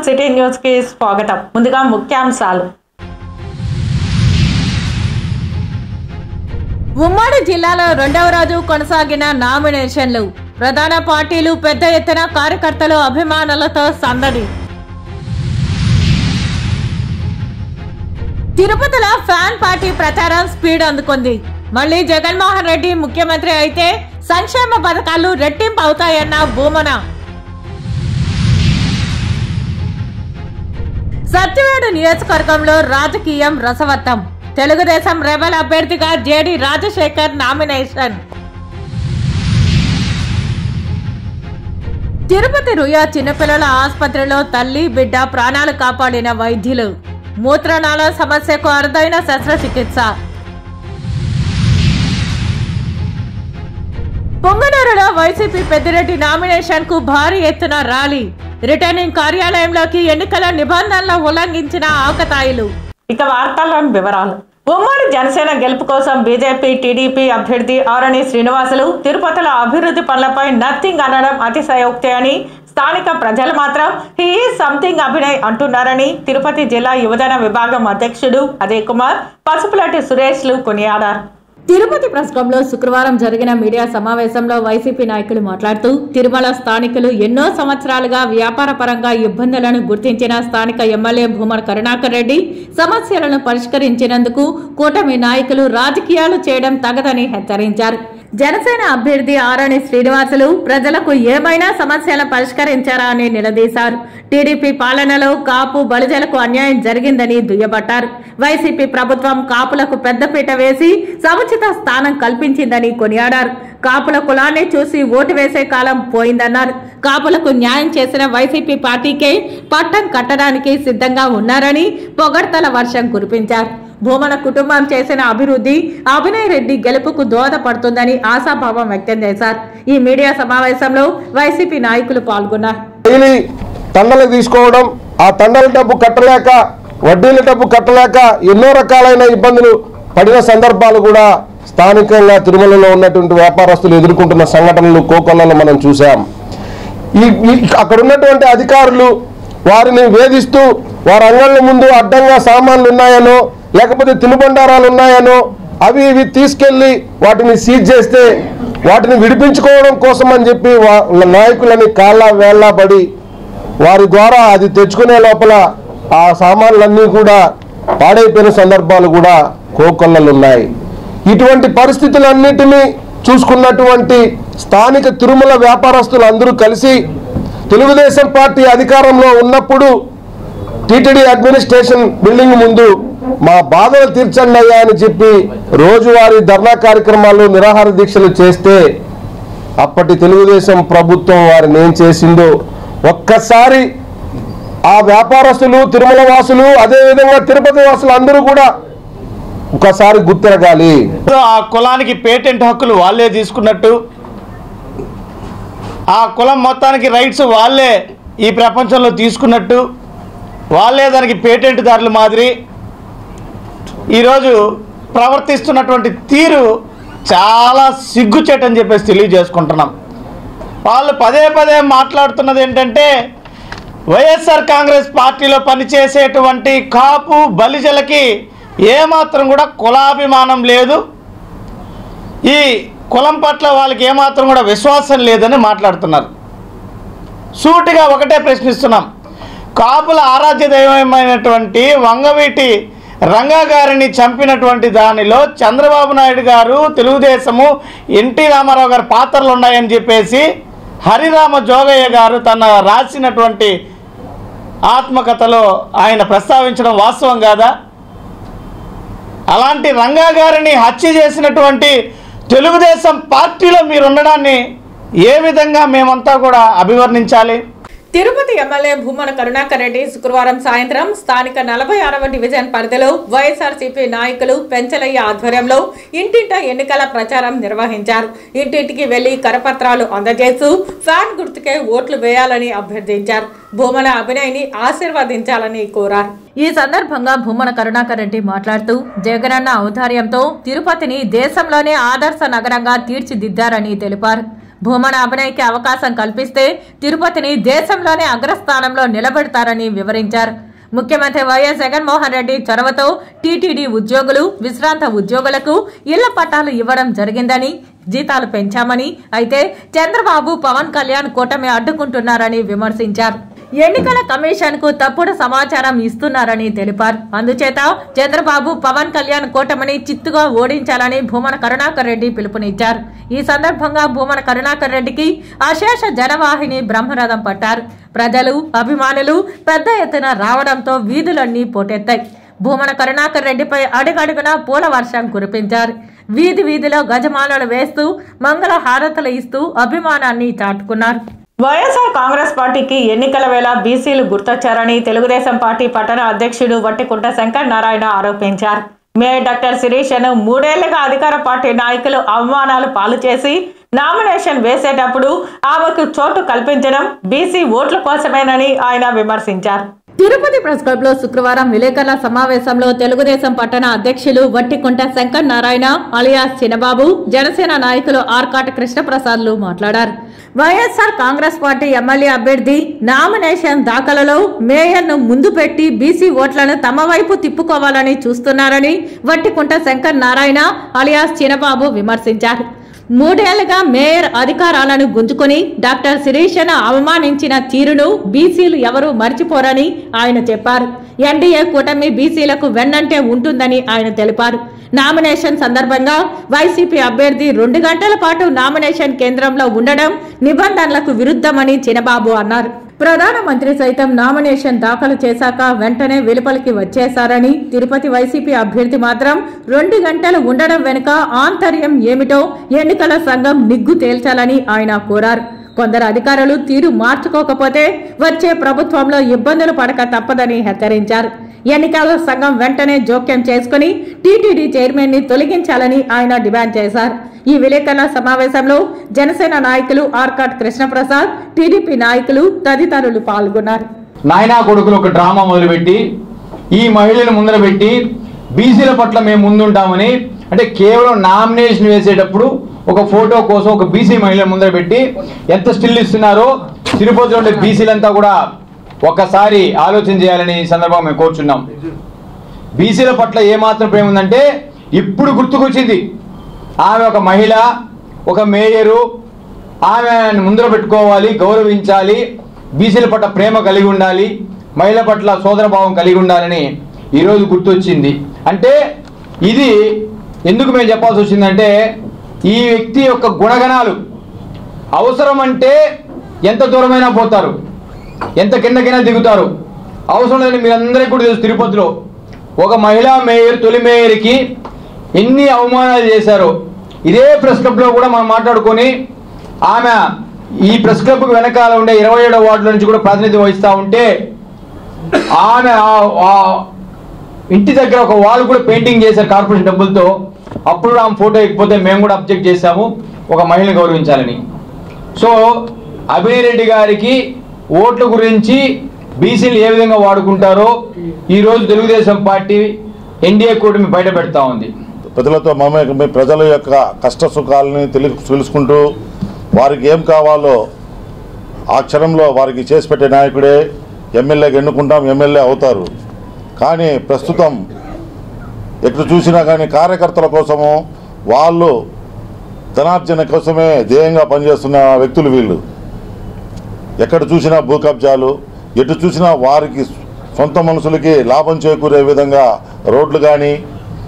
City news కి స్వాగతం. ముందుగా ముఖ్యాంశాలు. ఉమ్మడి జిల్లాలో రెండవ రోజు కొనసాగిన నామినేషన్లు. ప్రధాన పార్టీలు పెద్ద ఎత్తున కార్యకర్తలు అభిమానులతో సందడి. తిరుపతిలో ఫ్యాన్ పార్టీ ప్రచారం స్పీడ్ అందుకుంది. మళ్లీ జగన్మోహన్ రెడ్డి ముఖ్యమంత్రి అయితే సంక్షేమ పథకాలు రెట్టింపు అవుతాయన్న భూమన. సత్యవేడు నియోజకవర్గంలో రాజకీయం రసవత్తం. తెలుగుదేశం రెబల్ అభ్యర్థిగా జేడి రాజశేఖర్ నామినేషన్. తిరుపతి రుయా చిన్నపిల్లల ఆసుపత్రిలో తల్లి బిడ్డ ప్రాణాలు కాపాడిన వైద్యులు. మూత్రనాళ సమస్యకు అరుదైన శస్త్రచికిత్స. పొంగనూరులో వైసీపీ పెద్దిరెడ్డి నామినేషన్ కు భారీ ఎత్తున ర్యాలీ. రిటర్నింగ్ కార్యాలయంలోకి ఎన్నికల నిబంధనలు ఉల్లంఘించిన ఆకతాయిలు. ఇక వార్తల్లోని వివరాలు. ఉమ్మడి జనసేన గెలుపు కోసం బీజేపీ టీడీపీ అభ్యర్థి ఆరణి శ్రీనివాసులు తిరుపతిలో అభివృద్ధి పనులపై నథింగ్ అనడం అతిశయోక్తి అని, స్థానిక ప్రజలు మాత్రం హీ ఈజ్ సంథింగ్ అభినయ్ అంటున్నారని తిరుపతి జిల్లా యువజన విభాగం అధ్యక్షుడు అజయ్ కుమార్, పసుపులటి సురేష్లు కొనియాడారు. తిరుపతి ప్రెస్ క్లబ్ లో శుక్రవారం జరిగిన మీడియా సమావేశంలో వైసీపీ నాయకులు మాట్లాడుతూ, తిరుమల స్థానికులు ఎన్నో సంవత్సరాలుగా వ్యాపార పరంగా ఇబ్బందులను గుర్తించిన స్థానిక ఎమ్మెల్యే భూమన కరుణాకర్ రెడ్డి సమస్యలను పరిష్కరించినందుకు కూటమి నాయకులు రాజకీయాలు చేయడం తగదని హెచ్చరించారు. జనసేన అభ్యర్థి ఆరణి శ్రీనివాసులు ప్రజలకు ఏమైనా సమస్యలను పరిష్కరించారా అని నిలదీశారు. టీడీపీ పాలనలో కాపు బలిజలకు అన్యాయం జరిగిందని దుయ్యబట్టారు. వైసీపీ ప్రభుత్వం కాపులకు పెద్దపీట వేసి సముచిత స్థానం కల్పించిందని కొనియాడారు. కాపుల కులాన్ని చూసి ఓటు వేసే కాలం పోయిందన్నారు. కాపులకు న్యాయం చేసిన వైసీపీ పార్టీకే పట్టం కట్టడానికి సిద్ధంగా ఉన్నారని పొగడ్తల వర్షం కురిపించారు. భూమన కుటుంబం చేసిన అభివృద్ధి అభినయ్ రెడ్డి గెలుపుకు దోహదపడుతుందని ఆశాభావం వ్యక్తం చేశారు. ఈ మీడియా సమావేశంలో వైసీపీ నాయకులు పాల్గొన్నారు. తండలు తీసుకోవడం, ఆ తండల డబ్బు కట్టలేక, వడ్డీల డబ్బు కట్టలేక ఎన్నో రకాలైన ఇబ్బందులు పడిన సందర్భాలు కూడా స్థానికంగా తిరుమలలో ఉన్నటువంటి వ్యాపారస్తులు ఎదుర్కొంటున్న సంఘటనలు కోకొల్లలో మనం చూసాం. అక్కడ ఉన్నటువంటి అధికారులు వారిని వేధిస్తూ వారి అంగళ్ళ ముందు అడ్డంగా సామాన్లు ఉన్నాయనో, లేకపోతే తినుబండారాలు ఉన్నాయనో అవి ఇవి తీసుకెళ్లి వాటిని సీజ్ చేస్తే వాటిని విడిపించుకోవడం కోసం అని చెప్పి నాయకులని కాళ్ళ వేళ్ళ పడి వారి ద్వారా అది తెచ్చుకునే లోపల ఆ సామాన్లన్నీ కూడా పాడైపోయిన సందర్భాలు కూడా కోకొల్లలు ఉన్నాయి. ఇటువంటి పరిస్థితులన్నిటినీ చూసుకున్నటువంటి స్థానిక తిరుమల వ్యాపారస్తులు అందరూ కలిసి తెలుగుదేశం పార్టీ అధికారంలో ఉన్నప్పుడు టీటీడీ అడ్మినిస్ట్రేషన్ బిల్డింగ్ ముందు మా బాధలు తీర్చండి అయ్యా అని చెప్పి రోజువారీ ధర్నా కార్యక్రమాలు, నిరాహార దీక్షలు చేస్తే అప్పటి తెలుగుదేశం ప్రభుత్వం వారిని ఏం చేసిందో ఒక్కసారి ఆ వ్యాపారస్తులు, తిరుమల వాసులు, అదేవిధంగా తిరుపతి వాసులు అందరూ కూడా ఒకసారి గుర్తిరగాలి. ఆ కులానికి పేటెంట్ హక్కులు వాళ్ళే తీసుకున్నట్టు, ఆ కులం మొత్తానికి రైట్స్ వాళ్ళే ఈ ప్రపంచంలో తీసుకున్నట్టు, వాళ్ళే దానికి పేటెంట్ దారుల మాదిరి ఈరోజు ప్రవర్తిస్తున్నటువంటి తీరు చాలా సిగ్గుచేటని చెప్పేసి తెలియజేసుకుంటున్నాం. వాళ్ళు పదే పదే మాట్లాడుతున్నది ఏంటంటే వైఎస్ఆర్ కాంగ్రెస్ పార్టీలో పనిచేసేటువంటి కాపు బలిజలకి ఏమాత్రం కూడా కులాభిమానం లేదు, ఈ కులం పట్ల వాళ్ళకి ఏమాత్రం కూడా విశ్వాసం లేదని మాట్లాడుతున్నారు. సూటిగా ఒకటే ప్రశ్నిస్తున్నాం. కాపుల ఆరాధ్య దైవమైనటువంటి వంగవీటి రంగా గారిని చంపినటువంటి దానిలో చంద్రబాబు నాయుడు గారు, తెలుగుదేశము, ఎన్టీ రామారావు గారి పాత్రలు ఉన్నాయని చెప్పేసి హరిరామ జోగయ్య గారు తన రాసినటువంటి ఆత్మకథలో ఆయన ప్రస్తావించడం వాస్తవం కాదా? అలాంటి రంగా గారిని హత్య చేసినటువంటి తెలుగుదేశం పార్టీలో మీరు ఉండడాన్ని ఏ విధంగా మేమంతా కూడా అభివర్ణించాలి? తిరుపతి ఎమ్మెల్యే భూమన కరుణాకర్ రెడ్డి శుక్రవారం సాయంత్రం స్థానిక 46వ డివిజన్ పరిధిలో వైఎస్ఆర్సీపీ నాయకులు పెంచలయ్య ఆధ్వర్యంలో ఇంటింటా ఎన్నికల ప్రచారం నిర్వహించారు. ఇంటింటికి వెళ్లి కరపత్రాలు అందజేస్తూ ఫ్యాన్ గుర్తుకే ఓట్లు వేయాలని అభ్యర్థించారు. భూమన అభినయ్ని ఆశీర్వదించాలని కోరారు. ఈ సందర్భంగా భూమన కరుణాకర్ రెడ్డి మాట్లాడుతూ, జగనన్న ఔదార్యంతో తిరుపతిని దేశంలోనే ఆదర్శ నగరంగా తీర్చిదిద్దారని తెలిపారు. భూమన అభినయ్కి అవకాశం కల్పిస్తే తిరుపతిని దేశంలోనే అగ్రస్థానంలో నిలబెడతారని వివరించారు. ముఖ్యమంత్రి వైఎస్ జగన్మోహన్ రెడ్డి చొరవతో టీటీడీ ఉద్యోగులు, విశ్రాంత ఉద్యోగులకు ఇళ్ల పట్టాలు ఇవ్వడం జరిగిందని, జీతాలు పెంచామని, అయితే చంద్రబాబు, పవన్ కళ్యాణ్ కూటమి అడ్డుకుంటున్నారని విమర్శించారు. ఎన్నికల కమిషన్ కు తప్పుడు సమాచారం ఇస్తున్నారని తెలిపారు. అందుచేత చంద్రబాబు, పవన్ కళ్యాణ్ కూటమిని చిత్తుగా ఓడించాలని భూమన కరుణాకర్ రెడ్డి పిలుపునిచ్చారు. ఈ సందర్భంగా భూమన కరుణాకర్ రెడ్డికి అశేష జనవాహిని బ్రహ్మరథం పట్టారు. ప్రజలు, అభిమానులు పెద్ద ఎత్తున రావడంతో వీధులన్నీ పోటెత్తాయి. భూమన కరుణాకర్ రెడ్డిపై అడుగడుగునా పూల వర్షం కురిపించారు. వీధి వీధిలో గజమాలలు వేస్తూ మంగళ హారతులు ఇస్తూ అభిమానాన్ని చాటుకున్నారు. వైఎస్ఆర్ కాంగ్రెస్ పార్టీకి ఎన్నికల వేళ బీసీలు గుర్తొచ్చారని తెలుగుదేశం పార్టీ పట్టణ అధ్యక్షుడు వట్టికుంట శంకర్ నారాయణ ఆరోపించారు. మేయర్ డాక్టర్ శిరీషను 3 ఏళ్లుగా అధికార పార్టీ నాయకులు అవమానాలు పాలు చేసి నామినేషన్ వేసేటప్పుడు ఆమెకు చోటు కల్పించడం బీసీ ఓట్ల కోసమేనని ఆయన విమర్శించారు. తిరుపతి ప్రెస్ క్లబ్ లో శుక్రవారం విలేకరుల సమావేశంలో తెలుగుదేశం పట్టణ అధ్యక్షులు వట్టికుంట శంకర్ నారాయణ అలియాస్ చిన్నబాబు, జనసేన నాయకులు ఆర్కాట్ కృష్ణప్రసాద్లు మాట్లాడారు. వైఎస్ఆర్ కాంగ్రెస్ పార్టీ ఎమ్మెల్యే అభ్యర్థి నామినేషన్ దాఖలలో మేయర్ను ముందు పెట్టి బీసీ ఓట్లను తమ వైపు తిప్పుకోవాలని చూస్తున్నారని వట్టికుంట శంకర్ నారాయణ అలియాస్ చిన్నబాబు విమర్శించారు. 3 ఏళ్లుగా మేయర్ అధికారాలను గుంజుకుని డాక్టర్ శిరీషను అవమానించిన తీరును బీసీలు ఎవరూ మర్చిపోరని ఆయన చెప్పారు. ఎన్డీఏ కూటమి బీసీలకు వెన్నంటే ఉంటుందని ఆయన తెలిపారు. నామినేషన్ సందర్భంగా వైసీపీ అభ్యర్థి 2 గంటల పాటు నామినేషన్ కేంద్రంలో ఉండడం నిబంధనలకు విరుద్ధమని చిన్నబాబు అన్నారు. ప్రధానమంత్రి సైతం నామినేషన్ దాఖలు చేశాక వెంటనే వెలుపలికి వచ్చేశారని, తిరుపతి వైసీపీ అభ్యర్థి మాత్రం 2 గంటలు ఉండడం వెనుక ఆంతర్యం ఏమిటో ఎన్నికల సంఘం నిగ్గు తేల్చాలని ఆయన కోరారు. కొందరు అధికారులు తీరు మార్చుకోకపోతే వచ్చే ప్రభుత్వంలో ఇబ్బందులు పడక తప్పదని హెచ్చరించారు. ఎన్నికల సంఘం వెంటనే జోక్యం చేసుకుని టీటీడీ చైర్మన్ ని తొలగించాలని ఆయన డిమాండ్ చేశారు. ఈ విలేకరుల సమావేశంలో జనసేన నాయకులు ఆర్కాట్ కృష్ణప్రసాద్, టీడీపీ నాయకులు తదితరులు పాల్గొన్నారు. నాయనా కొడుకులు ఒక డ్రామా మొదలుపెట్టి ఈ మహిళను ముందర పెట్టి బీసీల పట్ల మేము ముందుంటామని, అంటే కేవలం నామినేషన్ వేసేటప్పుడు ఒక ఫోటో కోసం ఒక బీసీ మహిళ ముందర పెట్టి ఎంత స్టిల్ ఇస్తున్నారో తిరుపతిలో ఉండే బీసీలంతా కూడా ఒక్కసారి ఆలోచన చేయాలని ఈ సందర్భంగా మేము కోరుచున్నాం. బీసీల పట్ల ఏమాత్రం ప్రేమ ఉందంటే ఇప్పుడు గుర్తుకొచ్చింది. ఆమె ఒక మహిళ, ఒక మేయరు, ఆమె ముందర పెట్టుకోవాలి, గౌరవించాలి, బీసీల పట్ల ప్రేమ కలిగి ఉండాలి, మహిళ పట్ల సోదరభావం కలిగి ఉండాలని ఈరోజు గుర్తొచ్చింది. అంటే ఇది ఎందుకు మేము చెప్పాల్సి వచ్చిందంటే ఈ వ్యక్తి యొక్క గుణగణాలు అవసరం అంటే ఎంత దూరమైనా పోతారు, ఎంత కిందకైనా దిగుతారు. అవసరం లేని మీరందరికీ కూడా తెలుసు, తిరుపతిలో ఒక మహిళా మేయర్, తొలి మేయర్కి ఎన్ని అవమానాలు చేశారో ఇదే ప్రెస్ క్లబ్లో కూడా మనం మాట్లాడుకొని ఆమె ఈ ప్రెస్ క్లబ్కి వెనకాల ఉండే 27వ వార్డుల నుంచి కూడా ప్రాతినిధ్యం వహిస్తూ ఉంటే ఆమె ఇంటి దగ్గర ఒక వాల్ కూడా పెయింటింగ్ చేశారు కార్పొరేషన్ డబ్బులతో. అప్పుడు ఆమె ఫోటో ఇకపోతే మేము కూడా అబ్జెక్ట్ చేశాము, ఒక మహిళను గౌరవించాలని. సో అభినయ్ రెడ్డి గారికి ఓట్ల గురించి బీసీలు ఏ విధంగా వాడుకుంటారో ఈరోజు తెలుగుదేశం పార్టీ ఎన్డీఏ కూటమి బయట పెడతా ఉంది. ప్రజలతో మమేకమై ప్రజల యొక్క కష్ట సుఖాలని తెలుసుకుంటూ వారికి ఏం కావాలో ఆ క్షణంలో వారికి చేసి పెట్టే నాయకుడే ఎమ్మెల్యేగా ఎన్నుకుంటాం, ఎమ్మెల్యే అవుతారు. కానీ ప్రస్తుతం ఎక్కడ చూసినా కానీ కార్యకర్తల కోసము, వాళ్ళు ధనార్జన కోసమే ధ్యేయంగా పనిచేస్తున్న వ్యక్తులు వీళ్ళు. ఎక్కడ చూసినా భూ కబ్జాలు, ఎటు చూసినా వారికి సొంత మనుషులకి లాభం చేకూరే విధంగా రోడ్లు కానీ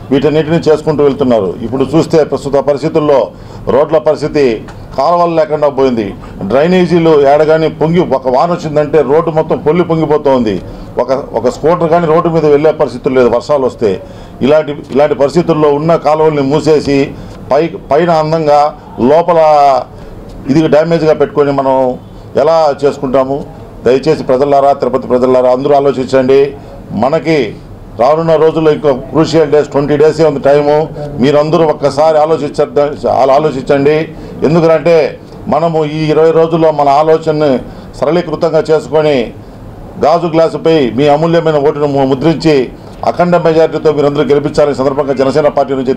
వీటన్నిటిని చేసుకుంటూ వెళ్తున్నారు. ఇప్పుడు చూస్తే ప్రస్తుత పరిస్థితుల్లో రోడ్ల పరిస్థితి కాలువలు లేకుండా పోయింది. డ్రైనేజీలు ఏడగాని పొంగి, ఒక వాన వచ్చిందంటే రోడ్డు మొత్తం పొంగిపోతుంది. ఒక స్కూటర్ కానీ రోడ్డు మీద వెళ్ళే పరిస్థితులు లేదు వర్షాలు వస్తే. ఇలాంటి పరిస్థితుల్లో ఉన్న కాలువల్ని మూసేసి పైన అందంగా లోపల ఇది డ్యామేజ్గా పెట్టుకొని మనం ఎలా చేసుకుంటాము? దయచేసి ప్రజలారా, తిరుపతి ప్రజలారా అందరూ ఆలోచించండి. మనకి రానున్న రోజుల్లో ఇంకా క్రూషియల్ డేస్ 20 డేసే ఉంది టైము. మీరందరూ ఒక్కసారి ఆలోచించండి. ఎందుకంటే మనము ఈ 20 రోజుల్లో మన ఆలోచనని సరళీకృతంగా చేసుకొని గాజు గ్లాసుపై మీ అమూల్యమైన ఓటును ముద్రించి అఖండ మెజారిటీతో మీరందరూ గెలిపించాలని సందర్భంగా జనసేన పార్టీ నుంచి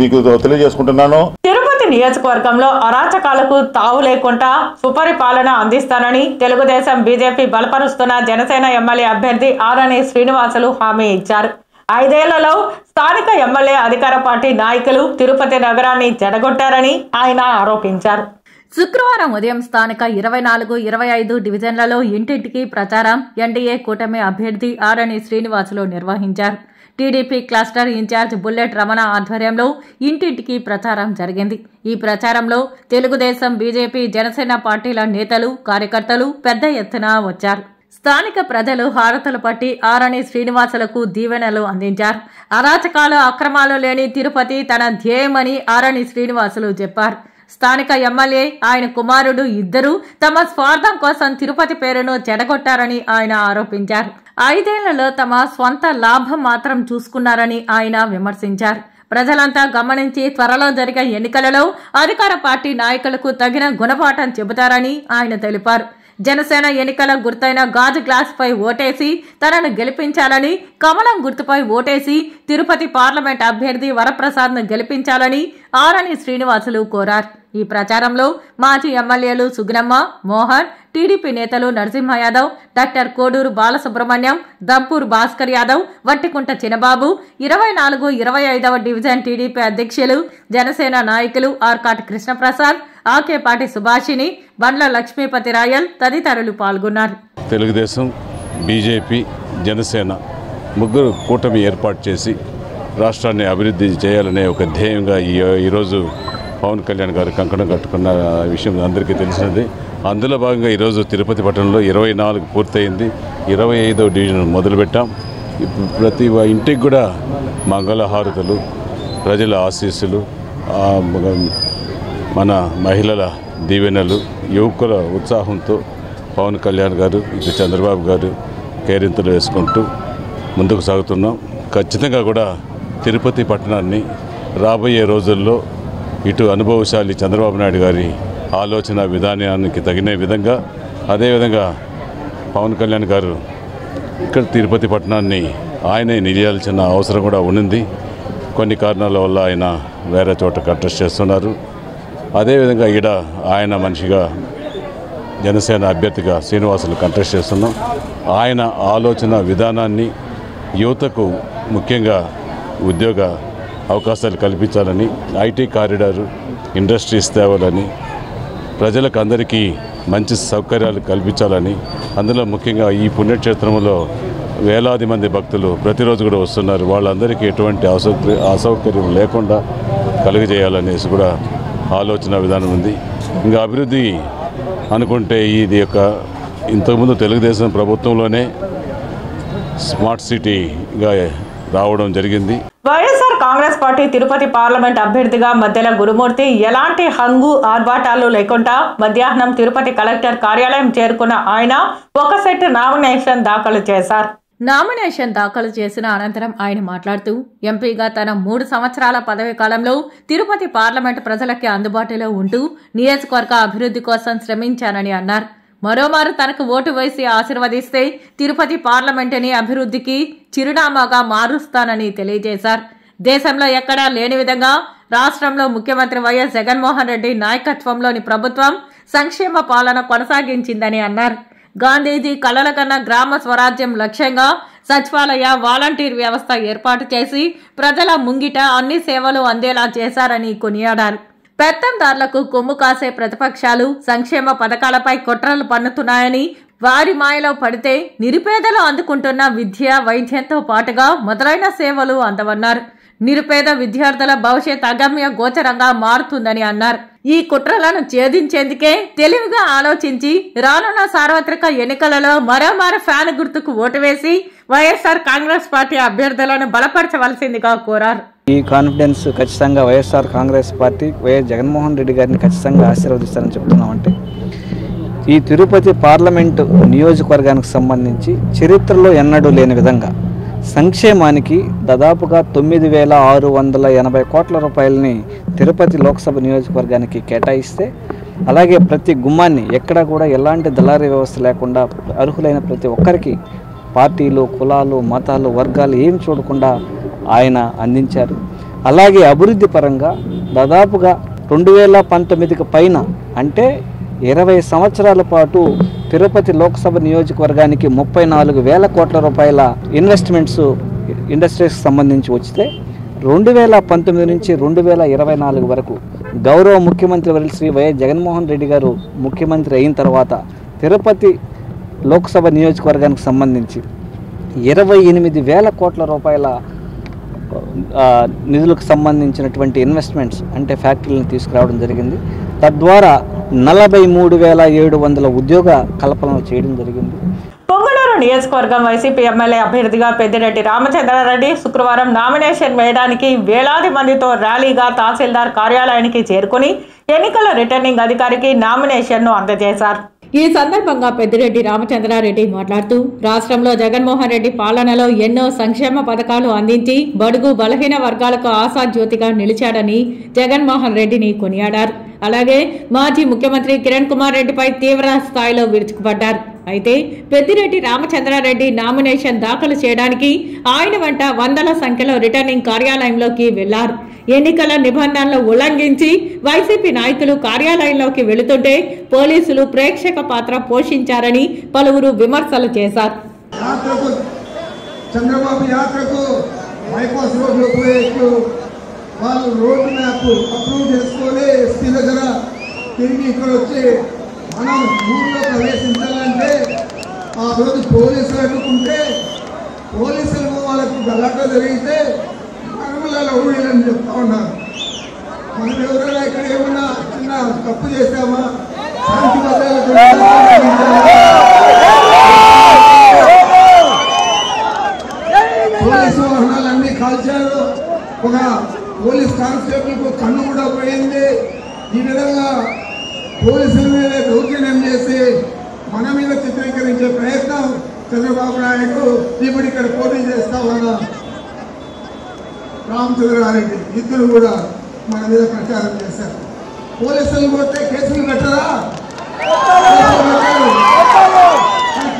మీకు తెలియజేసుకుంటున్నాను. తిరుపతి నియోజకవర్గంలో అరాచకాలకు తావు లేకుండా సుపరిపాలన అందిస్తానని తెలుగుదేశం బీజేపీ బలపరుస్తున్న జనసేన ఎమ్మెల్యే అభ్యర్థి ఆరణి శ్రీనివాసులు హామీ ఇచ్చారు. 5 ఏళ్లలో స్థానిక ఎమ్మెల్యే అధికార పార్టీ నాయకులు తిరుపతి నగరాన్ని చెడగొట్టారని ఆయన ఆరోపించారు. శుక్రవారం ఉదయం స్థానిక 24, 25 డివిజన్లలో ఇంటింటికి ప్రచారం ఎన్డీఏ కూటమి అభ్యర్థి ఆరణి శ్రీనివాసులు నిర్వహించారు. TDP cluster incharge Bullet Ramana ఆధ్వర్యంలో ఇంటింటికి ప్రచారం జరిగింది. ఈ ప్రచారంలో తెలుగుదేశం, బీజేపీ, జనసేన పార్టీల నేతలు, కార్యకర్తలు పెద్ద ఎత్తున వచ్చారు. స్థానిక ప్రజలు హారతులు పట్టి ఆరణి శ్రీనివాసులకు దీవెనలు అందించారు. అరాచకాలు, అక్రమాలు లేని తిరుపతి తన ధ్యేయమని ఆరణి శ్రీనివాసులు చెప్పారు. స్థానిక ఎమ్మెల్యే, ఆయన కుమారుడు ఇద్దరూ తమ స్వార్థం కోసం తిరుపతి పేరును చెడగొట్టారని ఆయన ఆరోపించారు. 5 ఏళ్లలో తమ స్వంత లాభం మాత్రం చూసుకున్నారని ఆయన విమర్శించారు. ప్రజలంతా గమనించి త్వరలో జరిగే ఎన్నికలలో అధికార పార్టీ నాయకులకు తగిన గుణపాఠం చెబుతారని ఆయన తెలిపారు. జనసేన ఎన్నికల గుర్తైన గాజు గ్లాస్ పై ఓటేసి తనను గెలిపించాలని, కమలం గుర్తుపై ఓటేసి తిరుపతి పార్లమెంట్ అభ్యర్థి వరప్రసాద్ను గెలిపించాలని ఆరణి శ్రీనివాసులు కోరారు. ఈ ప్రచారంలో మాజీ ఎమ్మెల్యేలు సుగుణమ్మ, మోహన్, టీడీపీ నేతలు నరసింహ యాదవ్, డాక్టర్ కోడూరు బాలసుబ్రహ్మణ్యం, దంపూర్ భాస్కర్ యాదవ్, వట్టికుంట చినబాబు, 24, 25వ డివిజన్ టీడీపీ అధ్యక్షులు, జనసేన నాయకులు ఆర్కాటి కృష్ణప్రసాద్, ఆకేపాటి సుభాషిణి, బండ్ల లక్ష్మీపతి రాయల్ తదితరులు పాల్గొన్నారు. తెలుగుదేశం, బీజేపీ, జనసేన ముగ్గురు కూటమి ఏర్పాటు చేసి రాష్ట్రాన్ని అభివృద్ధి చేయాలనే ఒక ధ్యేయంగా ఈరోజు పవన్ కళ్యాణ్ గారు కంకణం కట్టుకున్న విషయం అందరికీ తెలిసినది. అందులో భాగంగా ఈరోజు తిరుపతి పట్టణంలో 24 పూర్తయింది. 25వ డివిజన్ మొదలుపెట్టాం. ప్రతి ఇంటికి కూడా మంగళహారతులు, ప్రజల ఆశీస్సులు, మన మహిళల దీవెనలు, యువకుల ఉత్సాహంతో పవన్ కళ్యాణ్ గారు, ఇటు చంద్రబాబు గారు కేరింతలు వేసుకుంటూ ముందుకు సాగుతున్నాం. ఖచ్చితంగా కూడా తిరుపతి పట్టణాన్ని రాబోయే రోజుల్లో ఇటు అనుభవశాలి చంద్రబాబు నాయుడు గారి ఆలోచన విధానానికి తగిన విధంగా, అదేవిధంగా పవన్ కళ్యాణ్ గారు ఇక్కడ తిరుపతి పట్టణాన్ని ఆయనే నిలియాల్సిన అవసరం కూడా ఉన్నది. కొన్ని కారణాల వల్ల ఆయన వేరే చోట కంటెస్ట్ చేస్తున్నారు. అదేవిధంగా ఈడ ఆయన మనిషిగా జనసేన అభ్యర్థిగా శ్రీనివాసులు కంటెస్ట్ చేస్తున్నాం. ఆయన ఆలోచన విధానాన్ని యువతకు ముఖ్యంగా ఉద్యోగ అవకాశాలు కల్పించాలని, ఐటీ కారిడారు, ఇండస్ట్రీస్ తేవాలని, ప్రజలకు అందరికీ మంచి సౌకర్యాలు కల్పించాలని, అందులో ముఖ్యంగా ఈ పుణ్యక్షేత్రంలో వేలాది మంది భక్తులు ప్రతిరోజు కూడా వస్తున్నారు. వాళ్ళందరికీ ఎటువంటి అసౌకర్యం లేకుండా కలుగజేయాలనేసి కూడా ఆలోచన విధానం ఉంది. ఇంకా అభివృద్ధి అనుకుంటే ఇది ఇంతకుముందు తెలుగుదేశం ప్రభుత్వంలోనే స్మార్ట్ సిటీగా రావడం జరిగింది. వైఎస్ఆర్ కాంగ్రెస్ పార్టీ తిరుపతి పార్లమెంట్ అభ్యర్థిగా మధ్యల గురుమూర్తి ఎలాంటి హంగు ఆర్భాటాలు లేకుండా మధ్యాహ్నం తిరుపతి కలెక్టర్ కార్యాలయం చేరుకున్న ఆయన ఒక సెట్ నామినేషన్ దాఖలు చేశారు. నామినేషన్ దాఖలు చేసిన అనంతరం ఆయన మాట్లాడుతూ ఎంపీగా తన 3 సంవత్సరాల పదవి కాలంలో తిరుపతి పార్లమెంట్ ప్రజలకి అందుబాటులో ఉంటూ నియోజకవర్గ అభివృద్ధి కోసం శ్రమించానని అన్నారు. మరోమారు తనకు ఓటు వేసి ఆశీర్వదిస్తే తిరుపతి పార్లమెంటుని అభివృద్ధికి చిరునామాగా మారుస్తానని తెలియజేశారు. దేశంలో ఎక్కడా లేని విధంగా రాష్ట్రంలో ముఖ్యమంత్రి వైఎస్ జగన్మోహన్ రెడ్డి నాయకత్వంలోని ప్రభుత్వం సంక్షేమ పాలన కొనసాగించిందని అన్నారు. గాంధీజీ కలల కన్నా గ్రామ స్వరాజ్యం లక్ష్యంగా సచివాలయ, వాలంటీర్ వ్యవస్థ ఏర్పాటు చేసి ప్రజల ముంగిట అన్ని సేవలు అందేలా చేశారని కొనియాడారు. పెత్తందారులకు కొమ్ము కాసే ప్రతిపక్షాలు సంక్షేమ పథకాలపై కుట్రలు పన్నుతున్నాయని, వారి మాయలో పడితే నిరుపేదలు అందుకుంటున్న విద్య, వైద్యంతో పాటుగా మొదలైన సేవలు అందవన్నారు. నిరుపేద విద్యార్థుల భవిష్యత్ అగమ్య గోచరంగా మారుతుందని అన్నారు. ఈ కుట్రలను ఛేదించేందుకే తెలివిగా ఆలోచించి రానున్న సార్వత్రిక ఎన్నికలలో మరోమారు ఫ్యాన్ గుర్తుకు ఓటు వేసి వైఎస్ఆర్ కాంగ్రెస్ పార్టీ అభ్యర్థులను బలపరచవలసిందిగా కోరారు. ఈ కాన్ఫిడెన్స్ ఖచ్చితంగా వైఎస్ఆర్ కాంగ్రెస్ పార్టీ వైఎస్ జగన్మోహన్ రెడ్డి గారిని ఖచ్చితంగా ఆశీర్వదిస్తారని చెప్తున్నామంటే, ఈ తిరుపతి పార్లమెంటు నియోజకవర్గానికి సంబంధించి చరిత్రలో ఎన్నడూ లేని విధంగా సంక్షేమానికి దాదాపుగా 9,680 కోట్ల రూపాయలని తిరుపతి లోక్సభ నియోజకవర్గానికి కేటాయిస్తే, అలాగే ప్రతి గుమ్మాన్ని ఎక్కడా కూడా ఎలాంటి దళారీ వ్యవస్థ లేకుండా అర్హులైన ప్రతి ఒక్కరికి పార్టీలు, కులాలు, మతాలు, వర్గాలు ఏం చూడకుండా ఆయన అందించారు. అలాగే అభివృద్ధి పరంగా దాదాపుగా 2019కి పైన అంటే 20 సంవత్సరాల పాటు తిరుపతి లోక్సభ నియోజకవర్గానికి 34,000 కోట్ల రూపాయల ఇన్వెస్ట్మెంట్స్ ఇండస్ట్రీస్కి సంబంధించి వస్తే 2019 నుంచి 2024 వరకు గౌరవ ముఖ్యమంత్రి వర్యులు శ్రీ వైఎస్ జగన్మోహన్ రెడ్డి గారు ముఖ్యమంత్రి అయిన తర్వాత తిరుపతి లోక్సభ నియోజకవర్గానికి సంబంధించి 28,000 కోట్ల రూపాయల నిధులకు సంబంధించినటువంటి ఇన్వెస్ట్మెంట్స్ అంటే ఫ్యాక్టరీలను తీసుకురావడం జరిగింది. తద్వారా 43,700 ఉద్యోగ కల్పనలు చేయడం జరిగింది. పొంగనూరు నియోజకవర్గం వైసీపీ ఎమ్మెల్యే అభ్యర్థిగా పెద్దిరెడ్డి రామచంద్రారెడ్డి శుక్రవారం నామినేషన్ వేయడానికి వేలాది మందితో ర్యాలీగా తహసీల్దార్ కార్యాలయానికి చేరుకుని ఎన్నికల రిటర్నింగ్ అధికారికి నామినేషన్ను అందజేశారు. ఈ సందర్భంగా పెద్దిరెడ్డి రామచంద్రారెడ్డి మాట్లాడుతూ రాష్ట్రంలో జగన్మోహన్ రెడ్డి పాలనలో ఎన్నో సంక్షేమ పథకాలు అందించి బడుగు బలహీన వర్గాలకు ఆశాజ్యోతిగా నిలిచాడని జగన్మోహన్ రెడ్డిని కొనియాడారు. అలాగే మాజీ ముఖ్యమంత్రి కిరణ్ కుమార్ రెడ్డిపై తీవ్ర స్థాయిలో విరుచుకుపడ్డారు. అయితే పెద్దిరెడ్డి రామచంద్రారెడ్డి నామినేషన్ దాఖలు చేయడానికి ఆయన వెంట వందల సంఖ్యలో రిటర్నింగ్ కార్యాలయంలోకి వెళ్లారు. ఎన్నికల నిబంధనలు ఉల్లంఘించి వైసీపీ నాయకులు కార్యాలయంలోకి వెళుతుంటే పోలీసులు ప్రేక్షక పాత్ర పోషించారని పలువురు విమర్శలు చేశారు. చంద్రబాబు యాత్రకు బైపాస్ రోడ్లో పోయేట్లు వాళ్ళు రోడ్డు మ్యాప్ అప్రూవ్ చేసుకొని ఎస్పీ దగ్గర తిరిగి ఇక్కడ వచ్చి మనం ఊళ్ళో ప్రవేశించాలంటే ఆ రోజు పోలీసులు అడ్డుకుంటే పోలీసులకు వాళ్ళకు గలాట జరిగితే మనములలో ఊళ్ళని చెప్తా ఉన్నారు. మనం ఎవరైనా ఇక్కడ ఏమన్నా చిన్న తప్పు చేశామా శాంతి భద్రతలు పోలీసు వాహనాలన్నీ కాల్చారు. ఒక పోలీస్ కానిస్టేబుల్కు కన్ను కూడా పోయింది. ఈ విధంగా పోలీసుల మీద దౌర్జన్యం చేసి మన మీద చిత్రీకరించే ప్రయత్నం చంద్రబాబు నాయుడు ఇప్పుడు ఇక్కడ పోటీ చేస్తా ఉన్న రామచంద్రారెడ్డి ఇద్దరు కూడా మన మీద ప్రచారం చేశారు. పోలీసులు కొడితే కేసులు పెట్టరా?